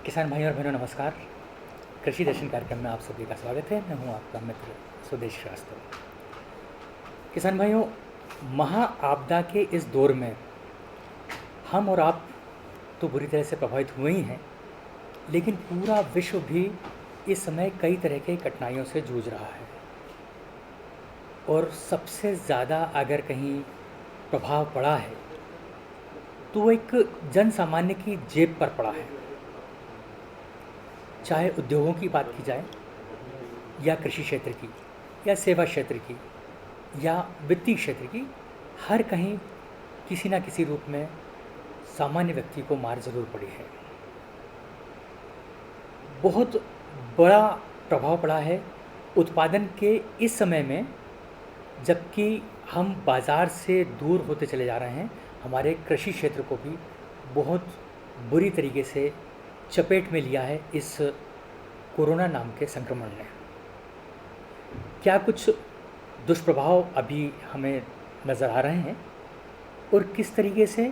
किसान भाई और बहनों नमस्कार। कृषि दर्शन कार्यक्रम में आप सभी का स्वागत है। मैं हूं आपका मित्र स्वदेश श्रीवास्तव। किसान भाइयों, महा आपदा के इस दौर में हम और आप तो बुरी तरह से प्रभावित हुए ही हैं, लेकिन पूरा विश्व भी इस समय कई तरह के कठिनाइयों से जूझ रहा है। और सबसे ज़्यादा अगर कहीं प्रभाव पड़ा है तो वो एक जन सामान्य की जेब पर पड़ा है। चाहे उद्योगों की बात की जाए, या कृषि क्षेत्र की, या सेवा क्षेत्र की, या वित्तीय क्षेत्र की, हर कहीं किसी न किसी रूप में सामान्य व्यक्ति को मार ज़रूर पड़ी है। बहुत बड़ा प्रभाव पड़ा है उत्पादन के इस समय में, जबकि हम बाज़ार से दूर होते चले जा रहे हैं। हमारे कृषि क्षेत्र को भी बहुत बुरी तरीके से चपेट में लिया है इस कोरोना नाम के संक्रमण ने। क्या कुछ दुष्प्रभाव अभी हमें नज़र आ रहे हैं, और किस तरीके से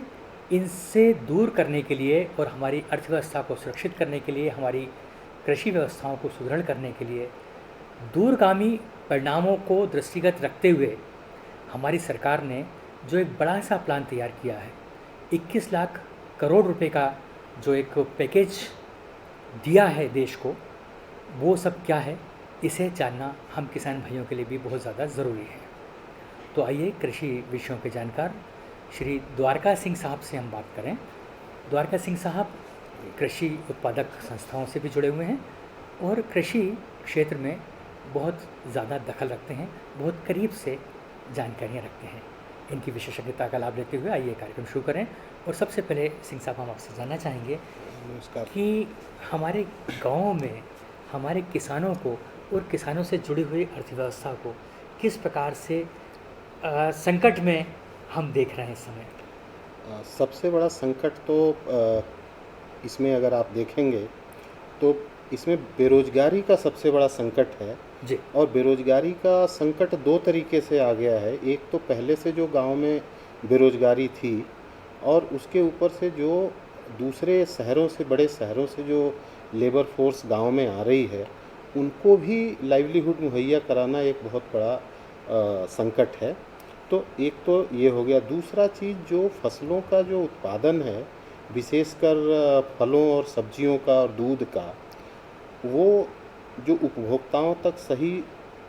इनसे दूर करने के लिए और हमारी अर्थव्यवस्था को सुरक्षित करने के लिए, हमारी कृषि व्यवस्थाओं को सुदृढ़ करने के लिए दूरगामी परिणामों को दृष्टिगत रखते हुए हमारी सरकार ने जो एक बड़ा सा प्लान तैयार किया है, 21 लाख करोड़ रुपए का जो एक पैकेज दिया है देश को, वो सब क्या है, इसे जानना हम किसान भाइयों के लिए भी बहुत ज़्यादा ज़रूरी है। तो आइए कृषि विषयों के जानकार श्री द्वारका सिंह साहब से हम बात करें। द्वारका सिंह साहब कृषि उत्पादक संस्थाओं से भी जुड़े हुए हैं और कृषि क्षेत्र में बहुत ज़्यादा दखल रखते हैं, बहुत करीब से जानकारियाँ रखते हैं। इनकी विशेषज्ञता का लाभ लेते हुए आइए कार्यक्रम शुरू करें। और सबसे पहले सिंह साहब, हम आपसे जानना चाहेंगे कि हमारे गाँव में हमारे किसानों को और किसानों से जुड़ी हुई अर्थव्यवस्था को किस प्रकार से संकट में हम देख रहे हैं इस समय। सबसे बड़ा संकट तो इसमें अगर आप देखेंगे तो इसमें बेरोजगारी का सबसे बड़ा संकट है जी। और बेरोजगारी का संकट दो तरीके से आ गया है। एक तो पहले से जो गांव में बेरोजगारी थी, और उसके ऊपर से जो दूसरे शहरों से, बड़े शहरों से जो लेबर फोर्स गांव में आ रही है, उनको भी लाइवलीहुड मुहैया कराना एक बहुत बड़ा संकट है। तो एक तो ये हो गया। दूसरा चीज़, जो फसलों का जो उत्पादन है, विशेषकर फलों और सब्जियों का और दूध का, वो जो उपभोक्ताओं तक सही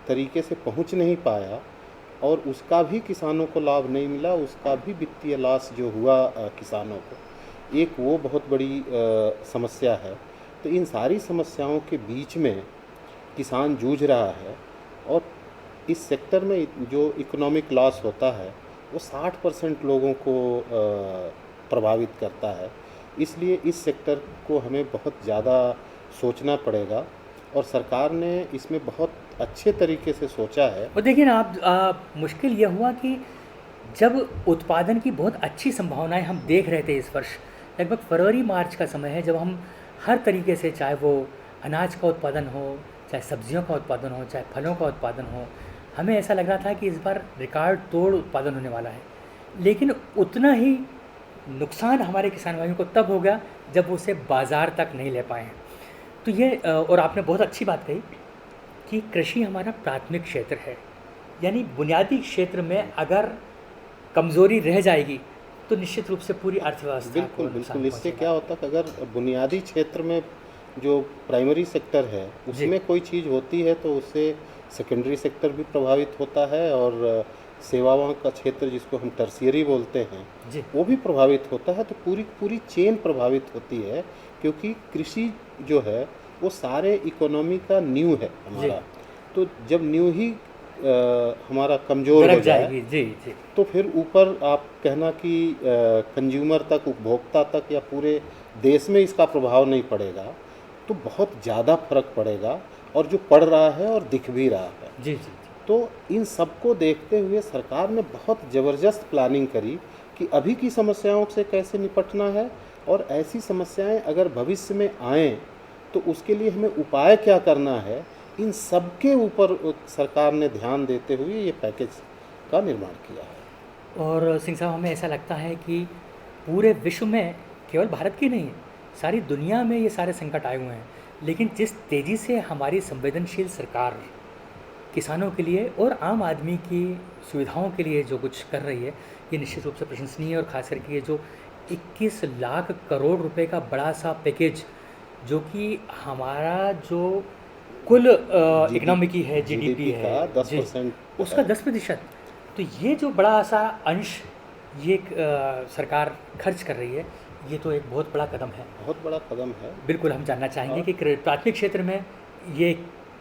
तरीके से पहुंच नहीं पाया और उसका भी किसानों को लाभ नहीं मिला, उसका भी वित्तीय लॉस जो हुआ किसानों को, एक वो बहुत बड़ी समस्या है। तो इन सारी समस्याओं के बीच में किसान जूझ रहा है, और इस सेक्टर में जो इकोनॉमिक लॉस होता है वो 60% लोगों को प्रभावित करता है। इसलिए इस सेक्टर को हमें बहुत ज़्यादा सोचना पड़ेगा, और सरकार ने इसमें बहुत अच्छे तरीके से सोचा है। और देखिए ना आप, मुश्किल ये हुआ कि जब उत्पादन की बहुत अच्छी संभावनाएं हम देख रहे थे इस वर्ष, लगभग फरवरी मार्च का समय है, जब हम हर तरीके से, चाहे वो अनाज का उत्पादन हो, चाहे सब्जियों का उत्पादन हो, चाहे फलों का उत्पादन हो, हमें ऐसा लग रहा था कि इस बार रिकॉर्ड तोड़ उत्पादन होने वाला है। लेकिन उतना ही नुकसान हमारे किसान भाइयों को तब हो गया जब वो उसे बाज़ार तक नहीं ले पाए हैं। तो ये और आपने बहुत अच्छी बात कही कि कृषि हमारा प्राथमिक क्षेत्र है, यानी बुनियादी क्षेत्र में अगर कमज़ोरी रह जाएगी तो निश्चित रूप से पूरी अर्थव्यवस्था बिल्कुल को नुकसान बिल्कुल। इससे पहुंचेगा। क्या होता है कि अगर बुनियादी क्षेत्र में जो प्राइमरी सेक्टर है उसमें कोई चीज़ होती है तो उससे सेकेंडरी सेक्टर भी प्रभावित होता है, और सेवाओं का क्षेत्र जिसको हम टर्शियरी बोलते हैं जी वो भी प्रभावित होता है। तो पूरी पूरी चेन प्रभावित होती है, क्योंकि कृषि जो है वो सारे इकोनॉमी का नींव है हमारा। तो जब नींव ही हमारा कमज़ोर हो दरक जाए जाएगी। जी जी। तो फिर ऊपर आप कहना कि कंज्यूमर तक, उपभोक्ता तक, या पूरे देश में इसका प्रभाव नहीं पड़ेगा, तो बहुत ज़्यादा फर्क पड़ेगा, और जो पड़ रहा है और दिख भी रहा है। जी जी। तो इन सबको देखते हुए सरकार ने बहुत ज़बरदस्त प्लानिंग करी कि अभी की समस्याओं से कैसे निपटना है, और ऐसी समस्याएं अगर भविष्य में आएँ तो उसके लिए हमें उपाय क्या करना है। इन सब के ऊपर सरकार ने ध्यान देते हुए ये पैकेज का निर्माण किया है। और सिंह साहब, हमें ऐसा लगता है कि पूरे विश्व में, केवल भारत की नहीं, सारी दुनिया में ये सारे संकट आए हुए हैं, लेकिन जिस तेज़ी से हमारी संवेदनशील सरकार किसानों के लिए और आम आदमी की सुविधाओं के लिए जो कुछ कर रही है, ये निश्चित रूप से प्रशंसनीय है। और ख़ास करके ये जो 21 लाख करोड़ रुपए का बड़ा सा पैकेज, जो कि हमारा जो कुल इकोनॉमी की है, जीडीपी का है 10% उसका है। 10%। तो ये जो बड़ा सा अंश ये सरकार खर्च कर रही है, ये तो एक बहुत बड़ा कदम है। बहुत बड़ा कदम है। बिल्कुल, हम जानना चाहेंगे और कि प्राथमिक क्षेत्र में ये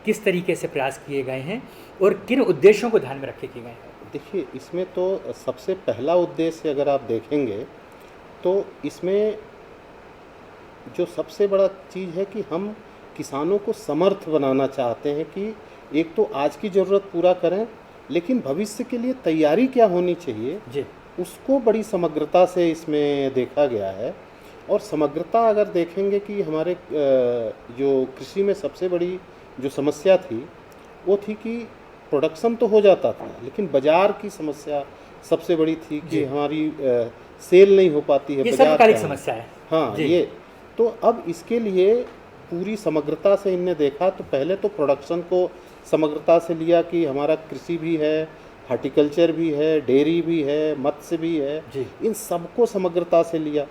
किस तरीके से प्रयास किए गए हैं और किन उद्देश्यों को ध्यान में रख के किए गए हैं। देखिए, इसमें तो सबसे पहला उद्देश्य अगर आप देखेंगे तो इसमें जो सबसे बड़ा चीज़ है कि हम किसानों को समर्थ बनाना चाहते हैं कि एक तो आज की ज़रूरत पूरा करें, लेकिन भविष्य के लिए तैयारी क्या होनी चाहिए जी उसको बड़ी समग्रता से इसमें देखा गया है। और समग्रता अगर देखेंगे कि हमारे जो कृषि में सबसे बड़ी जो समस्या थी वो थी कि प्रोडक्शन तो हो जाता था, लेकिन बाज़ार की समस्या सबसे बड़ी थी जी। कि हमारी सेल नहीं हो पाती है, ये बाजार सर्वकालिक क्या है। समस्या है। हाँ, जी ये तो अब इसके लिए पूरी समग्रता से इनने देखा, तो पहले तो प्रोडक्शन को समग्रता से लिया कि हमारा कृषि भी है, हॉर्टिकल्चर भी है, डेयरी भी है, मत्स्य भी है, जी इन सबको समग्रता से लिया।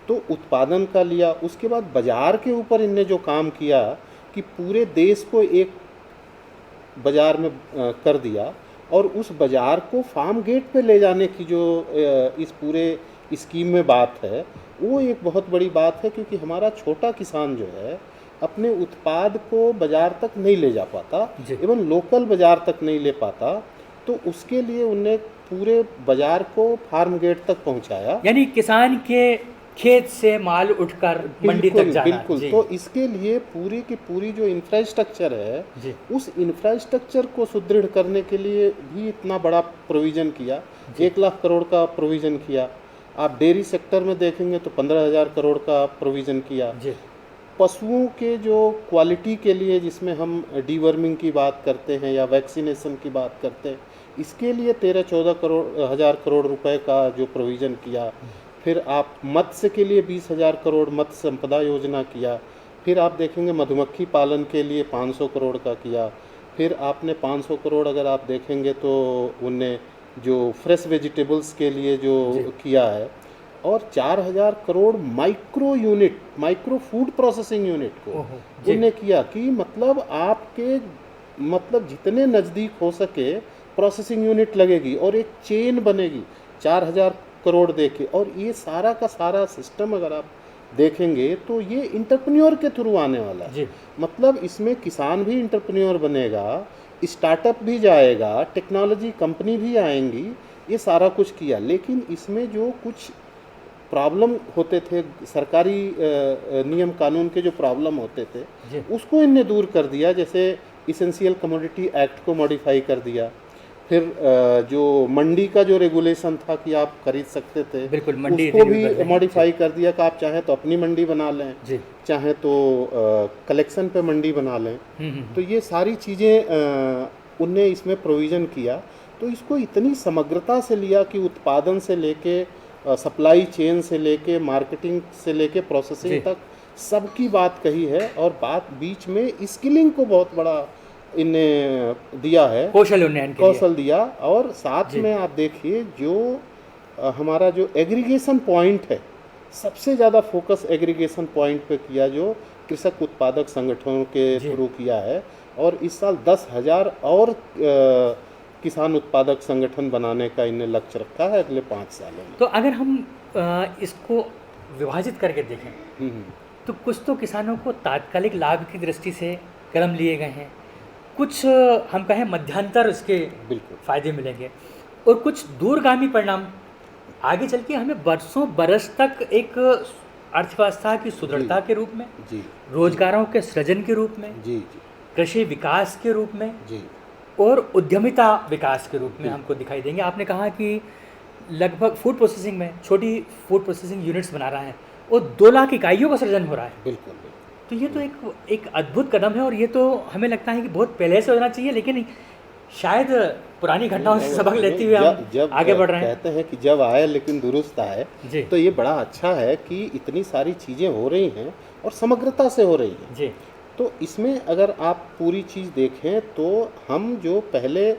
तो उत्पादन का लिया, उसके बाद बाज़ार के ऊपर इनने जो काम किया कि पूरे देश को एक बाज़ार में कर दिया, और उस बाज़ार को फार्म गेट पे ले जाने की जो इस पूरे स्कीम में बात है, वो एक बहुत बड़ी बात है। क्योंकि हमारा छोटा किसान जो है अपने उत्पाद को बाज़ार तक नहीं ले जा पाता, जी इवन लोकल बाज़ार तक नहीं ले पाता, तो उसके लिए उनने पूरे बाज़ार को फार्म गेट तक पहुंचाया। यानी किसान के खेत से माल उठकर मंडी तक बिल्कुल जाना। बिल्कुल। जी तो इसके लिए पूरी की पूरी जो इंफ्रास्ट्रक्चर है, जी उस इंफ्रास्ट्रक्चर को सुदृढ़ करने के लिए भी इतना बड़ा प्रोविज़न किया, जी 1 लाख करोड़ का प्रोविज़न किया। आप डेयरी सेक्टर में देखेंगे तो 15,000 करोड़ का प्रोविज़न किया। जी पशुओं के जो क्वालिटी के लिए, जिसमें हम डीवर्मिंग की बात करते हैं या वैक्सीनेशन की बात करते हैं, इसके लिए 13-14 करोड़ रुपए का जो प्रोविज़न किया। फिर आप मत्स्य के लिए 20,000 करोड़ मत्स्य संपदा योजना किया। फिर आप देखेंगे मधुमक्खी पालन के लिए 500 करोड़ का किया। फिर आपने 500 करोड़ अगर आप देखेंगे तो उनने जो फ्रेश वेजिटेबल्स के लिए जो जी किया है, और 4,000 crore micro unit, micro food processing unit को ओहो जी उनने किया कि मतलब आपके मतलब जितने नज़दीक हो सके प्रोसेसिंग यूनिट लगेगी और एक चेन बनेगी 4,000 करोड़ देके। और ये सारा का सारा सिस्टम अगर आप देखेंगे तो ये इंटरप्रेन्योर के थ्रू आने वाला है। जी मतलब इसमें किसान भी इंटरप्रेन्योर बनेगा, स्टार्टअप भी जाएगा, टेक्नोलॉजी कंपनी भी आएंगी, ये सारा कुछ किया। लेकिन इसमें जो कुछ प्रॉब्लम होते थे, सरकारी नियम कानून के जो प्रॉब्लम होते थे, जी उसको इनने दूर कर दिया। जैसे इसेंशियल कमोडिटी एक्ट को मॉडिफाई कर दिया। फिर जो मंडी का जो रेगुलेशन था कि आप खरीद सकते थे, बिल्कुल, मंडी उसको रिन्यू कर भी रहे हैं। मॉडिफाई कर दिया कि आप चाहें तो अपनी मंडी बना लें, जी चाहे तो कलेक्शन पे मंडी बना लें। तो ये सारी चीज़ें उनने इसमें प्रोविज़न किया। तो इसको इतनी समग्रता से लिया कि उत्पादन से लेके सप्लाई चेन से लेके मार्केटिंग से लेके जी प्रोसेसिंग तक सबकी बात कही है। और बात बीच में स्किलिंग को बहुत बड़ा इनने दिया है, कौशल उन्नयन के लिए। कौशल दिया। और साथ जी में आप देखिए जो हमारा जो एग्रीगेशन पॉइंट है, सबसे ज़्यादा फोकस एग्रीगेशन पॉइंट पे किया, जो कृषक उत्पादक संगठनों के जी थ्रू किया है। और इस साल 10,000 और किसान उत्पादक संगठन बनाने का इन्हें लक्ष्य रखा है अगले 5 सालों में। तो अगर हम इसको विभाजित करके देखें, हम्म, तो कुछ तो किसानों को तात्कालिक लाभ की दृष्टि से कदम लिए गए हैं, कुछ हम कहें मध्यांतर उसके बिल्कुल फायदे मिलेंगे, और कुछ दूरगामी परिणाम आगे चल के हमें बरसों बरस तक एक अर्थव्यवस्था की जी सुदृढ़ता के रूप में, जी रोजगारों के सृजन के रूप में, जी जी कृषि विकास के रूप में जी और उद्यमिता विकास के रूप में जी हमको दिखाई देंगे। आपने कहा कि लगभग फूड प्रोसेसिंग में छोटी फूड प्रोसेसिंग यूनिट्स बना रहा है और 2 लाख इकाइयों का सृजन हो रहा है। बिल्कुल बिल्कुल। तो ये तो एक अद्भुत कदम है, और ये तो हमें लगता है कि बहुत पहले से होना चाहिए, लेकिन शायद पुरानी घटनाओं से सबक नहीं, लेते हुए हम जब आगे बढ़ रहे हैं। कहते हैं कि जब आए लेकिन दुरुस्त आए, जी तो ये बड़ा अच्छा है कि इतनी सारी चीज़ें हो रही हैं और समग्रता से हो रही हैं। जी तो इसमें अगर आप पूरी चीज़ देखें तो हम जो पहले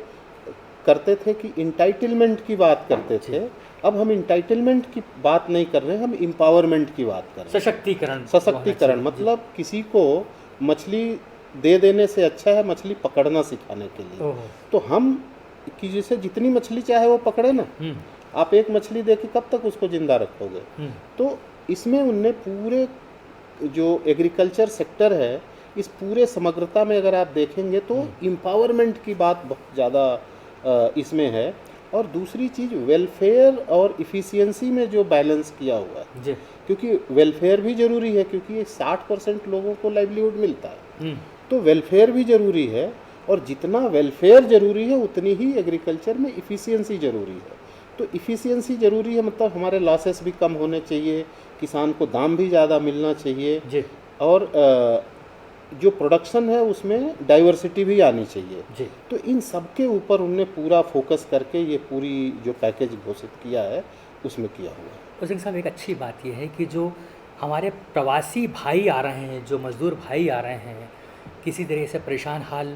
करते थे कि इंटाइटलमेंट की बात करते थे, अब हम इंटाइटलमेंट की बात नहीं कर रहे हैं, हम एम्पावरमेंट की बात कर रहे हैं। सशक्तिकरण सशक्तिकरण होना चाहिए। मतलब किसी को मछली दे देने से अच्छा है मछली पकड़ना सिखाने के जी लिए। ओहो तो हम कि जैसे जितनी मछली चाहे वो पकड़े ना, हम्म आप एक मछली दे के कब तक उसको जिंदा रखोगे। हम्म तो इसमें उनने पूरे जो एग्रीकल्चर सेक्टर है, इस पूरे समग्रता में अगर आप देखेंगे तो एम्पावरमेंट की बात बहुत ज़्यादा इसमें है। और दूसरी चीज़ वेलफेयर और इफ़िशियंसी में जो बैलेंस किया हुआ है, जी क्योंकि वेलफेयर भी ज़रूरी है, क्योंकि ये 60% लोगों को लाइवलीहुड मिलता है, हम्म तो वेलफेयर भी ज़रूरी है। और जितना वेलफेयर ज़रूरी है उतनी ही एग्रीकल्चर में इफ़िशियंसी ज़रूरी है। तो इफ़िशियंसी ज़रूरी है मतलब हमारे लॉसेस भी कम होने चाहिए, किसान को दाम भी ज़्यादा मिलना चाहिए, जी और जो प्रोडक्शन है उसमें डाइवर्सिटी भी आनी चाहिए। जी तो इन सब के ऊपर उनने पूरा फोकस करके ये पूरी जो पैकेज घोषित किया है उसमें किया हुआ है। और सिंह साहब एक अच्छी बात यह है कि जो हमारे प्रवासी भाई आ रहे हैं, जो मज़दूर भाई आ रहे हैं, किसी तरह से परेशान हाल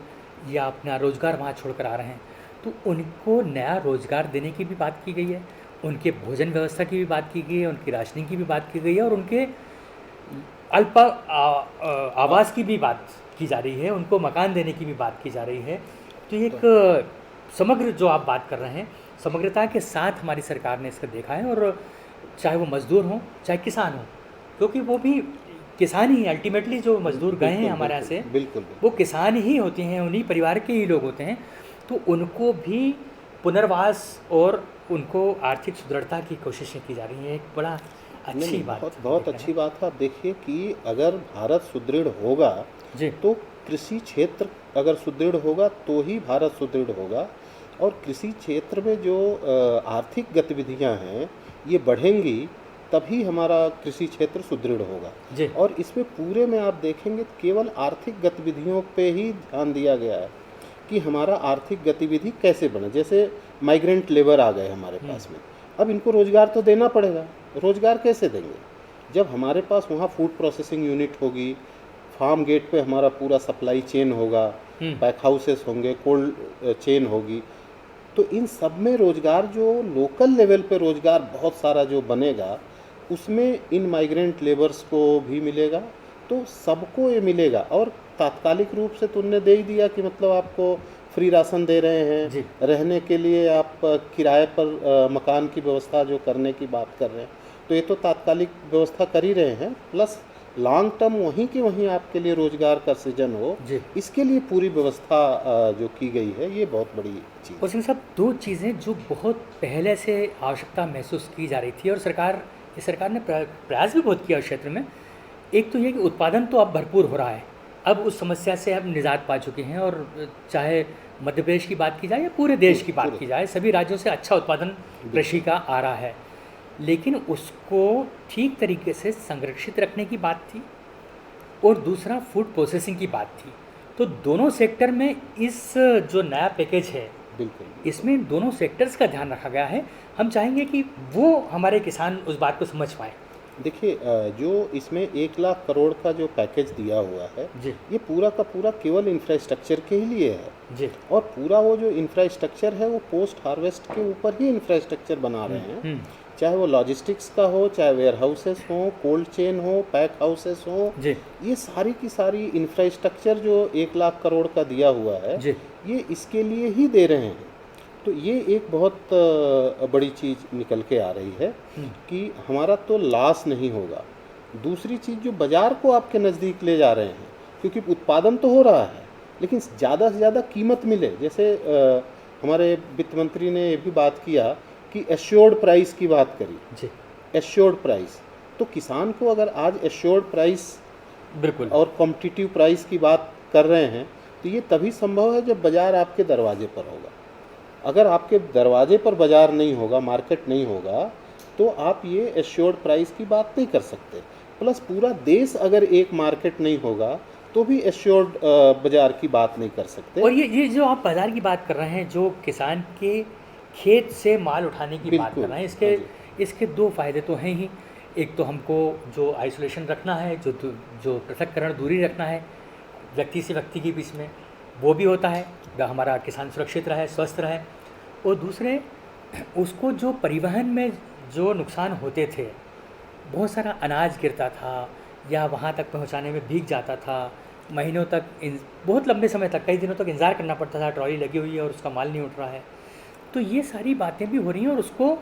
या अपना रोज़गार वहाँ छोड़कर आ रहे हैं, तो उनको नया रोज़गार देने की भी बात की गई है, उनके भोजन व्यवस्था की भी बात की गई है, उनकी राशनिंग की भी बात की गई है, और उनके आवास की भी बात की जा रही है, उनको मकान देने की भी बात की जा रही है। तो ये एक समग्र जो आप बात कर रहे हैं, समग्रता के साथ हमारी सरकार ने इसको देखा है। और चाहे वो मज़दूर हों चाहे किसान हों, क्योंकि वो भी किसान ही अल्टीमेटली जो मज़दूर गए हैं बिल्कुल हमारे यहाँ से, बिल्कुल बिल्कुल वो बिल्कुल। किसान ही होते हैं, उन्हीं परिवार के ही लोग होते हैं। तो उनको भी पुनर्वास और उनको आर्थिक सुदृढ़ता की कोशिशें की जा रही हैं। एक बड़ा नहीं अच्छी नहीं, बात बहुत हम बहुत देख रहे अच्छी बात है। आप देखिए कि अगर भारत सुदृढ़ होगा हैं। जी तो कृषि क्षेत्र अगर सुदृढ़ होगा तो ही भारत सुदृढ़ होगा। और कृषि क्षेत्र में जो आर्थिक गतिविधियां हैं ये बढ़ेंगी, तभी हमारा कृषि क्षेत्र सुदृढ़ होगा। जी और इसमें पूरे में आप देखेंगे तो केवल आर्थिक गतिविधियों पे ही ध्यान दिया गया है कि हमारा आर्थिक गतिविधि कैसे बने। जैसे माइग्रेंट लेबर आ गए हमारे पास में, अब इनको रोज़गार तो देना पड़ेगा। रोज़गार कैसे देंगे जब हमारे पास वहाँ फूड प्रोसेसिंग यूनिट होगी, फार्म गेट पे हमारा पूरा सप्लाई चेन होगा, हम्म पैक हाउसेस होंगे, कोल्ड चेन होगी। तो इन सब में रोज़गार जो लोकल लेवल पे रोज़गार बहुत सारा जो बनेगा, उसमें इन माइग्रेंट लेबर्स को भी मिलेगा, तो सबको ये मिलेगा। और तात्कालिक रूप से तुमने दे ही दिया कि मतलब आपको फ्री राशन दे रहे हैं, जी रहने के लिए आप किराए पर मकान की व्यवस्था जो करने की बात कर रहे हैं, तो ये तो तात्कालिक व्यवस्था कर ही रहे हैं, प्लस लॉन्ग टर्म वहीं के वहीं आपके लिए रोज़गार का सृजन हो, जी। इसके लिए पूरी व्यवस्था जो की गई है ये बहुत बड़ी चीज़ और है। सिंह साहब दो चीज़ें जो बहुत पहले से आवश्यकता महसूस की जा रही थी, और इस सरकार ने प्रयास भी बहुत किया उस क्षेत्र में। एक तो ये कि उत्पादन तो अब भरपूर हो रहा है, अब उस समस्या से हम निजात पा चुके हैं। और चाहे मध्य प्रदेश की बात की जाए या पूरे देश की बात पूरे की जाए, सभी राज्यों से अच्छा उत्पादन कृषि का आ रहा है। लेकिन उसको ठीक तरीके से संरक्षित रखने की बात थी, और दूसरा फूड प्रोसेसिंग की बात थी। तो दोनों सेक्टर में इस जो नया पैकेज है, बिल्कुल। इसमें दोनों सेक्टर्स का ध्यान रखा गया है। हम चाहेंगे कि वो हमारे किसान उस बात को समझ पाएँ। देखिए जो इसमें 1 लाख करोड़ का जो पैकेज दिया हुआ है, जी ये पूरा का पूरा केवल इंफ्रास्ट्रक्चर के ही लिए है। जी और पूरा वो जो इंफ्रास्ट्रक्चर है वो पोस्ट हार्वेस्ट के ऊपर ही इंफ्रास्ट्रक्चर बना रहे हैं, हम्म, चाहे वो लॉजिस्टिक्स का हो, चाहे वेयर हाउसेस हो, कोल्ड चेन हो, पैक हाउसेस हो। जी ये सारी की सारी इंफ्रास्ट्रक्चर जो 1 लाख करोड़ का दिया हुआ है, जी ये इसके लिए ही दे रहे हैं। तो ये एक बहुत बड़ी चीज़ निकल के आ रही है कि हमारा तो लॉस नहीं होगा। दूसरी चीज़ जो बाज़ार को आपके नज़दीक ले जा रहे हैं, क्योंकि उत्पादन तो हो रहा है लेकिन ज़्यादा से ज़्यादा कीमत मिले। जैसे हमारे वित्त मंत्री ने ये भी बात किया कि एश्योर्ड प्राइस की बात करी। जी एश्योर्ड प्राइस, तो किसान को अगर आज एश्योर्ड प्राइस बिल्कुल। और कॉम्पिटिटिव प्राइस की बात कर रहे हैं, तो ये तभी संभव है जब बाज़ार आपके दरवाजे पर होगा। अगर आपके दरवाजे पर बाज़ार नहीं होगा, मार्केट नहीं होगा, तो आप ये एश्योर्ड प्राइस की बात नहीं कर सकते। प्लस पूरा देश अगर एक मार्केट नहीं होगा, तो भी एश्योर्ड बाजार की बात नहीं कर सकते। और ये जो आप बाज़ार की बात कर रहे हैं, जो किसान के खेत से माल उठाने की बात कर बिल्कुल, रहे हैं, हाँ इसके जी। इसके 2 फ़ायदे तो हैं ही। एक तो हमको जो आइसोलेशन रखना है, जो पृथक्करण दूरी रखना है व्यक्ति से व्यक्ति के बीच में, वो भी होता है। हमारा किसान सुरक्षित रहे, स्वस्थ रहे। और दूसरे, उसको जो परिवहन में जो नुकसान होते थे, बहुत सारा अनाज गिरता था या वहाँ तक पहुँचाने में भीग जाता था, महीनों तक बहुत लंबे समय तक, कई दिनों तक इंतज़ार करना पड़ता था, ट्रॉली लगी हुई है और उसका माल नहीं उठ रहा है। तो ये सारी बातें भी हो रही हैं और उसको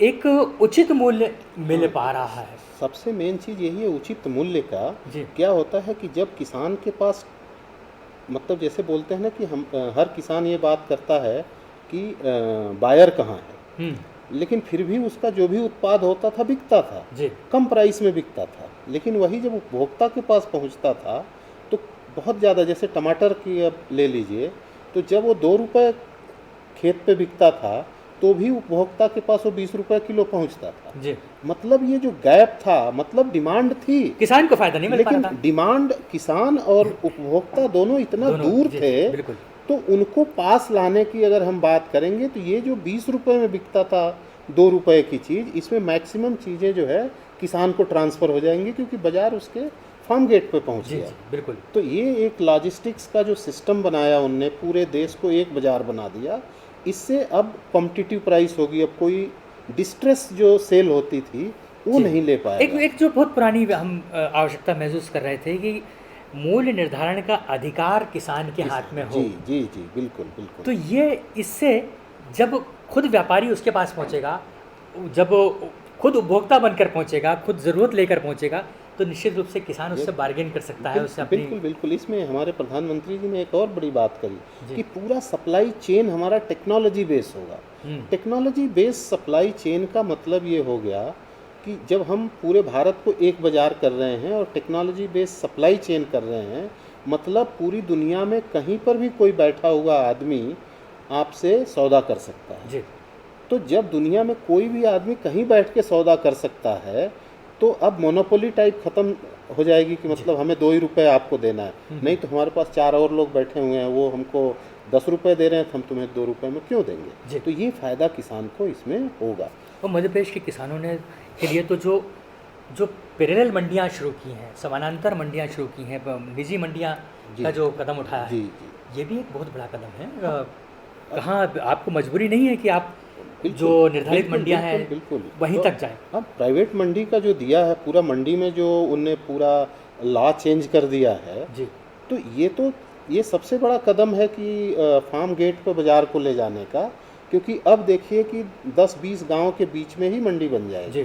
एक उचित मूल्य मिल हाँ, पा रहा है। सबसे मेन चीज़ यही है उचित मूल्य का। जी। क्या होता है कि जब किसान के पास, मतलब जैसे बोलते हैं ना कि हर किसान ये बात करता है कि बायर कहाँ है, हुँ। लेकिन फिर भी उसका जो भी उत्पाद होता था बिकता था, जी। कम प्राइस में बिकता था। लेकिन वही जब उपभोक्ता के पास पहुंचता था तो बहुत ज़्यादा, जैसे टमाटर की अब ले लीजिए, तो जब वो 2 रुपये खेत पे बिकता था तो भी उपभोक्ता के पास वो 20 रुपये किलो पहुंचता था। जी। मतलब ये जो गैप था, मतलब डिमांड थी, किसान को फ़ायदा नहीं मिल पा लेकिन रहा था। डिमांड किसान और उपभोक्ता दोनों इतना दोनों, दूर जी, थे। बिल्कुल। तो उनको पास लाने की अगर हम बात करेंगे तो ये जो 20 रुपये में बिकता था 2 रुपये की चीज़, इसमें मैक्सिमम चीज़ें जो है किसान को ट्रांसफ़र हो जाएंगी, क्योंकि बाज़ार उसके फार्म गेट पे पहुंच जी, गया। जी, बिल्कुल। तो ये एक लॉजिस्टिक्स का जो सिस्टम बनाया उनने, पूरे देश को एक बाज़ार बना दिया। इससे अब कॉम्पिटिटिव प्राइस होगी। अब कोई डिस्ट्रेस जो सेल होती थी वो जी। नहीं ले एक पाएगा। एक जो बहुत पुरानी हम आवश्यकता महसूस कर रहे थे कि मूल्य निर्धारण का अधिकार किसान के हाथ में जी हो। जी जी, बिल्कुल बिल्कुल। तो ये इससे जब खुद व्यापारी उसके पास पहुंचेगा, जब वो खुद उपभोक्ता बनकर पहुंचेगा, खुद ज़रूरत लेकर पहुंचेगा, तो निश्चित रूप से किसान ये उससे बार्गेन कर सकता है, उससे अपनी। बिल्कुल बिल्कुल। इसमें हमारे प्रधानमंत्री जी ने एक और बड़ी बात करी जी। कि पूरा सप्लाई चेन हमारा टेक्नोलॉजी बेस होगा। हुँ। टेक्नोलॉजी बेस सप्लाई चेन का मतलब ये हो गया कि जब हम पूरे भारत को एक बाजार कर रहे हैं और टेक्नोलॉजी बेस सप्लाई चेन कर रहे हैं, मतलब पूरी दुनिया में कहीं पर भी कोई बैठा हुआ आदमी आपसे सौदा कर सकता है। जी। तो जब दुनिया में कोई भी आदमी कहीं बैठ के सौदा कर सकता है, तो अब मोनोपोली टाइप ख़त्म हो जाएगी कि मतलब हमें 2 ही रुपये आपको देना है। नहीं तो हमारे पास 4 और लोग बैठे हुए हैं, वो हमको 10 रुपये दे रहे हैं, तो हम तुम्हें 2 रुपये में क्यों देंगे। जी। तो ये फ़ायदा किसान को इसमें होगा। और मध्य प्रदेश के किसानों ने के लिए तो जो जो पैरेलल मंडियाँ शुरू की हैं, समानांतर मंडियाँ शुरू की हैं, निजी मंडियाँ जी का जो कदम उठाया है, जी जी, ये भी एक बहुत बड़ा कदम है। कहाँ आपको मजबूरी नहीं है कि आप जो बिल्कुल निर्धारित बिल्कुल मंडियाँ बिल्कुल हैं बिल्कुल। वहीं तो तक जाएँ। अब प्राइवेट मंडी का जो दिया है, पूरा मंडी में जो उनने पूरा लॉ चेंज कर दिया है, जी। तो ये सबसे बड़ा कदम है कि फार्म गेट पर बाज़ार को ले जाने का। क्योंकि अब देखिए कि 10-20 गांव के बीच में ही मंडी बन जाएगी। जी।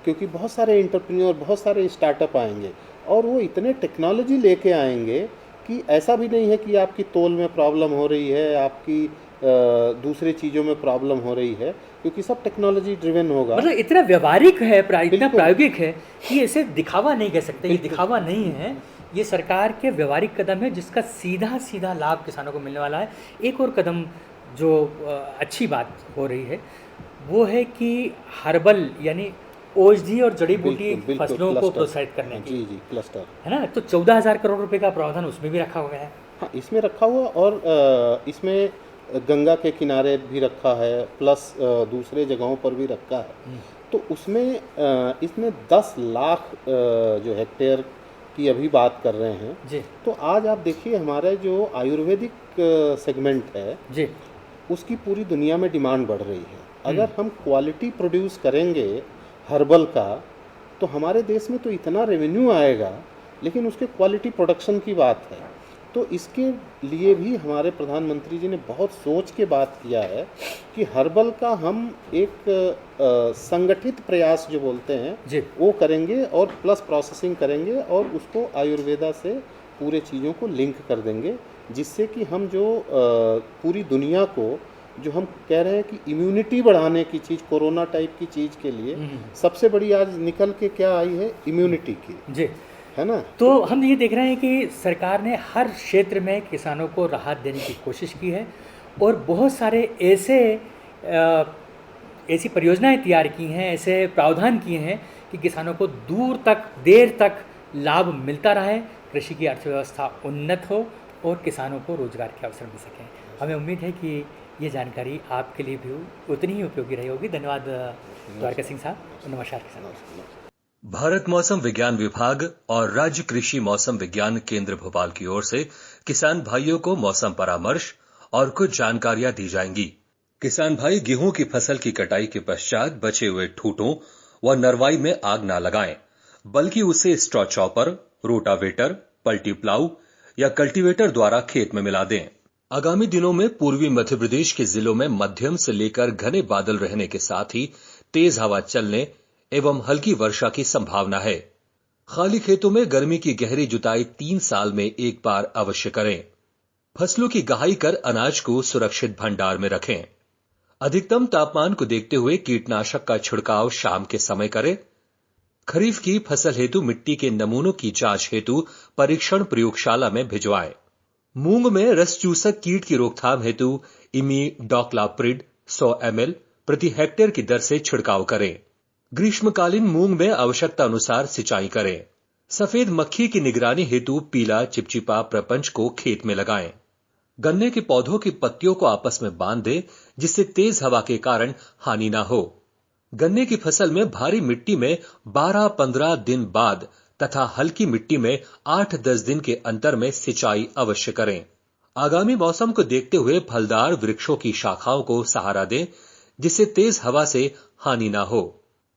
क्योंकि बहुत सारे एंटरप्रेन्योर, बहुत सारे स्टार्टअप आएंगे और वो इतने टेक्नोलॉजी लेके आएंगे कि ऐसा भी नहीं है कि आपकी तौल में प्रॉब्लम हो रही है, आपकी दूसरे चीज़ों में प्रॉब्लम हो रही है, क्योंकि सब टेक्नोलॉजी ड्रिवन होगा। मतलब इतना व्यावहारिक है, इतना बिल्कुल प्रायोगिक है कि इसे दिखावा नहीं कह सकते। ये बिल्कुल। दिखावा नहीं है, ये सरकार के व्यावहारिक कदम है जिसका सीधा सीधा लाभ किसानों को मिलने वाला है। एक और कदम जो अच्छी बात हो रही है वो है कि हर्बल यानी औषधि और जड़ी बूटी बिल्कुल बिल्कुल, फसलों को क्लस्टर। प्रोत्साहित करने की, जी जी, क्लस्टर। है ना। तो 14,000 करोड़ रुपए का प्रावधान उसमें भी रखा हुआ है। हाँ, इसमें रखा हुआ, और इसमें गंगा के किनारे भी रखा है, प्लस दूसरे जगहों पर भी रखा है। तो उसमें इसमें 10 लाख जो हेक्टेयर की अभी बात कर रहे हैं। जी। तो आज आप देखिए हमारे जो आयुर्वेदिक सेगमेंट है, जी। उसकी पूरी दुनिया में डिमांड बढ़ रही है। अगर हम क्वालिटी प्रोड्यूस करेंगे हर्बल का, तो हमारे देश में तो इतना रेवेन्यू आएगा, लेकिन उसके क्वालिटी प्रोडक्शन की बात है। तो इसके लिए भी हमारे प्रधानमंत्री जी ने बहुत सोच के बात किया है कि हर्बल का हम एक संगठित प्रयास जो बोलते हैं जी। वो करेंगे, और प्लस प्रोसेसिंग करेंगे, और उसको आयुर्वेदा से पूरे चीज़ों को लिंक कर देंगे, जिससे कि हम जो पूरी दुनिया को जो हम कह रहे हैं कि इम्यूनिटी बढ़ाने की चीज़, कोरोना टाइप की चीज़ के लिए सबसे बड़ी आज निकल के क्या आई है, इम्यूनिटी की, जी। है ना। तो हम ये देख रहे हैं कि सरकार ने हर क्षेत्र में किसानों को राहत देने की कोशिश की है और बहुत सारे ऐसी परियोजनाएं तैयार की हैं, ऐसे प्रावधान किए हैं कि किसानों को दूर तक, देर तक लाभ मिलता रहे, कृषि की अर्थव्यवस्था उन्नत हो और किसानों को रोजगार के अवसर मिल सकें। हमें उम्मीद है कि ये जानकारी आपके लिए भी उतनी ही उपयोगी रही होगी। धन्यवाद द्वारका सिंह साहब। नमस्कार किसान। नमस्कार। भारत मौसम विज्ञान विभाग और राज्य कृषि मौसम विज्ञान केंद्र भोपाल की ओर से किसान भाइयों को मौसम परामर्श और कुछ जानकारियां दी जाएंगी। किसान भाई गेहूं की फसल की कटाई के पश्चात बचे हुए ठूठों व नरवाई में आग न लगाएं, बल्कि उसे स्ट्रॉ चॉपर, रोटावेटर, पल्टी प्लाऊ या कल्टीवेटर द्वारा खेत में मिला दें। आगामी दिनों में पूर्वी मध्य प्रदेश के जिलों में मध्यम से लेकर घने बादल रहने के साथ ही तेज हवा चलने एवं हल्की वर्षा की संभावना है। खाली खेतों में गर्मी की गहरी जुताई 3 साल में एक बार अवश्य करें। फसलों की गहाई कर अनाज को सुरक्षित भंडार में रखें। अधिकतम तापमान को देखते हुए कीटनाशक का छिड़काव शाम के समय करें। खरीफ की फसल हेतु मिट्टी के नमूनों की जांच हेतु परीक्षण प्रयोगशाला में भिजवाएं। मूंग में रस चूसक कीट की रोकथाम हेतु इमीडोक्लोप्रिड 100 ml प्रति हेक्टेयर की दर से छिड़काव करें। ग्रीष्मकालीन मूंग में आवश्यकता अनुसार सिंचाई करें। सफेद मक्खी की निगरानी हेतु पीला चिपचिपा प्रपंच को खेत में लगाएं। गन्ने के पौधों की पत्तियों को आपस में बांध दें, जिससे तेज हवा के कारण हानि न हो। गन्ने की फसल में भारी मिट्टी में 12-15 दिन बाद तथा हल्की मिट्टी में 8-10 दिन के अंतर में सिंचाई अवश्य करें। आगामी मौसम को देखते हुए फलदार वृक्षों की शाखाओं को सहारा दें, जिससे तेज हवा से हानि न हो।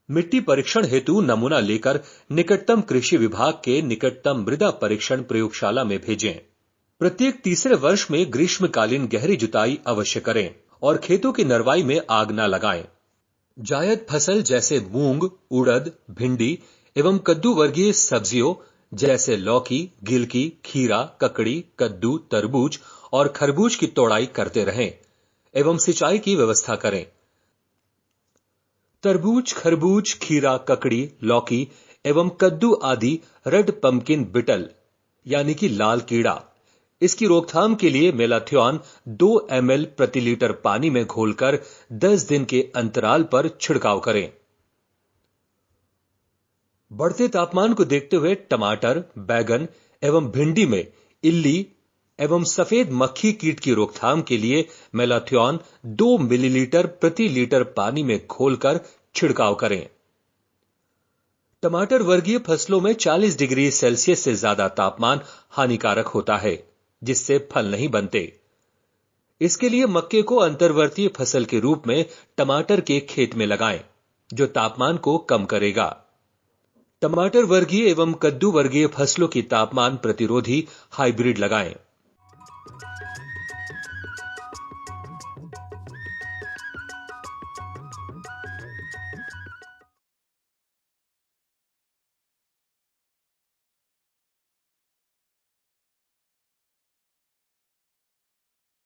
मिट्टी परीक्षण हेतु नमूना लेकर निकटतम कृषि विभाग के निकटतम मृदा परीक्षण प्रयोगशाला में भेजें। प्रत्येक तीसरे वर्ष में ग्रीष्मकालीन गहरी जुताई अवश्य करें और खेतों की नरवाई में आग न लगाएं। जायद फसल जैसे मूंग, उड़द, भिंडी एवं कद्दू वर्गीय सब्जियों जैसे लौकी, गिलकी, खीरा, ककड़ी, कद्दू, तरबूज और खरबूज की तोड़ाई करते रहें एवं सिंचाई की व्यवस्था करें। तरबूज, खरबूज, खीरा, ककड़ी, लौकी एवं कद्दू आदि रेड पंपकिन बिटल यानी कि लाल कीड़ा, इसकी रोकथाम के लिए मेलाथियोन 2 ml प्रति लीटर पानी में घोलकर 10 दिन के अंतराल पर छिड़काव करें। बढ़ते तापमान को देखते हुए टमाटर, बैगन एवं भिंडी में इल्ली एवं सफेद मक्खी कीट की रोकथाम के लिए मेलाथियोन 2 मिलीलीटर प्रति लीटर पानी में घोलकर छिड़काव करें। टमाटर वर्गीय फसलों में 40 डिग्री सेल्सियस से ज्यादा तापमान हानिकारक होता है, जिससे फल नहीं बनते। इसके लिए मक्के को अंतर्वर्तीय फसल के रूप में टमाटर के खेत में लगाएं, जो तापमान को कम करेगा। टमाटर वर्गीय एवं कद्दू वर्गीय फसलों की तापमान प्रतिरोधी हाइब्रिड लगाएं।